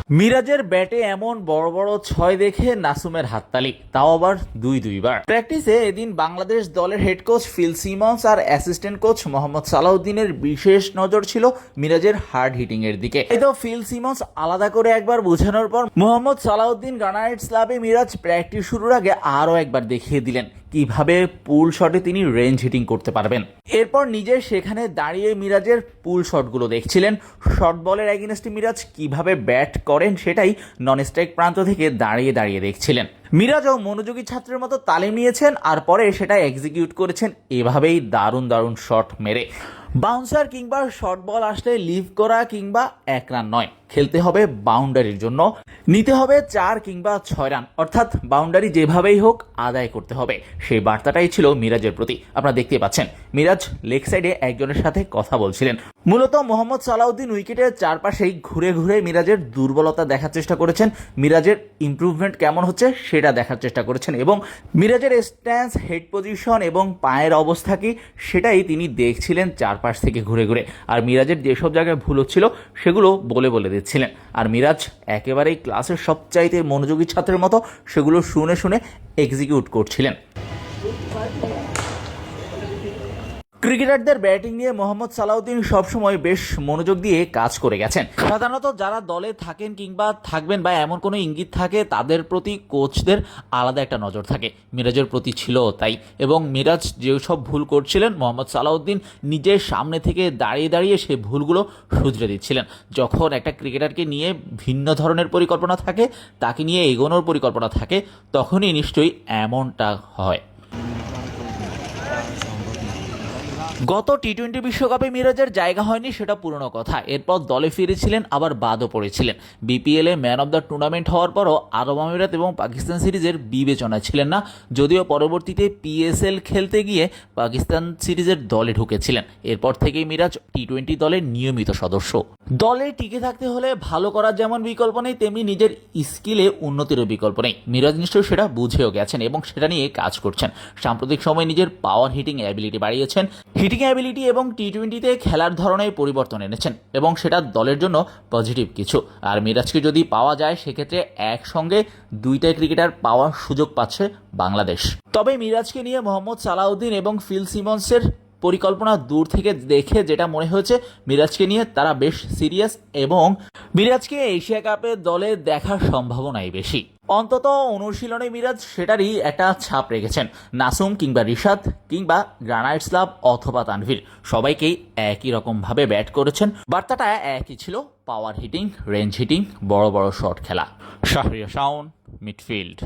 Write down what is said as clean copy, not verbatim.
মিরাজের ব্যাটে এমন বড় বড় ছয় দেখে নাসুমের হাততালি, তাও আবার দুইবার। প্র্যাকটিসে এদিন বাংলাদেশ দলের হেড কোচ ফিল সিমন্স আর অ্যাসিস্ট্যান্ট কোচ মোহাম্মদ সালাউদ্দিনের বিশেষ নজর ছিল মিরাজের হার্ড হিটিং এর দিকে। এই তো ফিল সিমন্স আলাদা করে একবার বোঝানোর পর মোহাম্মদ সালাউদ্দিন গ্রানাইটস ক্লাবে মিরাজ প্র্যাকটিস শুরুর আগে আরও একবার দেখিয়ে দিলেন কিভাবে পুল শটে তিনি রেঞ্জ হিটিং করতে পারবেন। এরপর নিজে সেখানে দাঁড়িয়ে মিরাজের পুল শটগুলো দেখছিলেন। শর্ট বলের এগেইনস্টে মিরাজ কিভাবে ব্যাট করেন সেটাই নন স্ট্রাইক প্রান্ত থেকে দাঁড়িয়ে দাঁড়িয়ে দেখছিলেন। মিরাজও মনোযোগী ছাত্রের মতো তালিম নিয়েছেন আর পরে সেটা এক্সিকিউট করেছেন এভাবেই দারুণ শট মেরে। বাউন্সার কিংবা শর্ট বল আসলে লিভ করা কিংবা 1 রান নয়, খেলতে হবে বাউন্ডারির জন্য, নিতে হবে 4 কিংবা 6 রান, অর্থাৎ বাউন্ডারি যেভাবেই হোক আদায় করতে হবে। সেই বার্তাটাই ছিল মিরাজের প্রতি। আপনারা দেখতে পাচ্ছেন মিরাজ লেগ সাইডে একজনের সাথে কথা বলছিলেন। মূলত মোহাম্মদ সালাউদ্দিন উইকেটের চারপাশেই ঘুরে ঘুরে মিরাজের দুর্বলতা দেখার চেষ্টা করেছেন, মিরাজের ইমপ্রুভমেন্ট কেমন হচ্ছে সেটা দেখার চেষ্টা করেছেন এবং মিরাজের স্ট্যান্স, হেড পজিশন এবং পায়ের অবস্থা কি সেটাই তিনি দেখছিলেন চারপাশ থেকে ঘুরে ঘুরে। আর মিরাজের যেসব জায়গায় ভুল হচ্ছিল সেগুলো বলে দিচ্ছিলেন। আর মিরাজ একেবারেই ক্লাসের সবচাইতে মনোযোগী ছাত্রের মতো সেগুলো শুনে শুনে এক্সিকিউট করছিলেন। ক্রিকেটারদের ব্যাটিং নিয়ে মোহাম্মদ সালাউদ্দিন সবসময় বেশ মনোযোগ দিয়ে কাজ করে গেছেন। সাধারণত যারা দলে থাকেন কিংবা থাকবেন বা এমন কোনো ইঙ্গিত থাকে তাদের প্রতি কোচদের আলাদা একটা নজর থাকে, মিরাজের প্রতি ছিল তাই। এবং মিরাজ যেসব ভুল করছিলেন মোহাম্মদ সালাউদ্দিন নিজের সামনে থেকে দাঁড়িয়ে দাঁড়িয়ে সেই ভুলগুলো শুধরে দিচ্ছিলেন। যখন একটা ক্রিকেটারকে নিয়ে ভিন্ন ধরনের পরিকল্পনা থাকে, তাকে নিয়ে এগোনোর পরিকল্পনা থাকে, তখনই নিশ্চয়ই এমনটা হয়। গত টি-20 বিশ্বকাপে মিরাজের জায়গা হয়নি সেটা পুরনো কথা। এরপর দলে ফিরেছিলেন, আবার বাদও পড়েছিলেন। বিপিএলে ম্যান অব দ্য টুর্নামেন্ট হওয়ার পরও আরব আমিরাত এবং পাকিস্তান সিরিজের বিবেচনায় ছিলেন না, যদিও পরবর্তীতে পিএসএল খেলতে গিয়ে পাকিস্তান সিরিজের দলে ঢুকেছিলেন। এরপর থেকেই মিরাজ টি-20 দলের নিয়মিত সদস্য। দলে টিকে থাকতে হলে ভালো করার যেমন বিকল্প নেই, তেমনি নিজের স্কিলে উন্নতিরও বিকল্প নেই। মিরাজ নিশ্চয়ই সেটা বুঝেও গেছেন এবং সেটা নিয়ে কাজ করছেন। সাম্প্রতিক সময়ে নিজের পাওয়ার হিটিং অ্যাবিলিটি বাড়িয়েছেন, হিটিং অ্যাবিলিটি এবং টি-20তে খেলার ধরনের পরিবর্তন এনেছেন এবং সেটা দলের জন্য পজিটিভ কিছু। আর মিরাজকে যদি পাওয়া যায় সেক্ষেত্রে একসঙ্গে দুইটা ক্রিকেটার পাওয়ার সুযোগ পাচ্ছে বাংলাদেশ। তবে মিরাজকে নিয়ে মোহাম্মদ সালাউদ্দিন এবং ফিল সিমন্সের পরিকল্পনা দূর থেকে দেখে যেটা মনে হয়েছে, মিরাজকে নিয়ে তারা বেশ সিরিয়াস এবং মিরাজকে এশিয়া কাপের দলে দেখার সম্ভাবনাই বেশি। অন্তত অনুশীলনে মিরাজ সেটারই একটা ছাপ রেখেছেন। নাসুম কিংবা রিশাদ কিংবা গ্রানাইটস ক্লাব অথবা তানভীর সবাইকেই একই রকমভাবে ব্যাট করেছেন। বার্তাটা একই ছিল, পাওয়ার হিটিং, রেঞ্জ হিটিং, বড় শট খেলা। শাহরিয়ার শাওন, মিডফিল্ড।